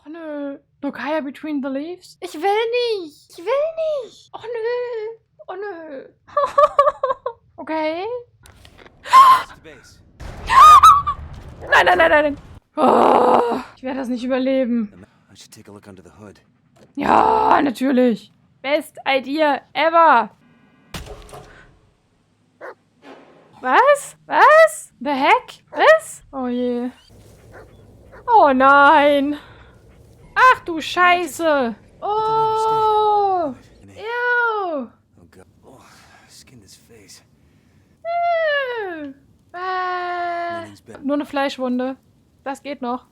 Oh nö. Lokaya between the leaves? Ich will nicht. Ich will nicht. Oh nö. Oh nö. Okay. Nein, nein, nein, nein. Oh, ich werde das nicht überleben. Ja, natürlich. Best Idea ever. Was? Was? The heck? Was? Oh je. Oh nein. Ach du Scheiße. Oh. Ew. Nur eine Fleischwunde. Das geht noch.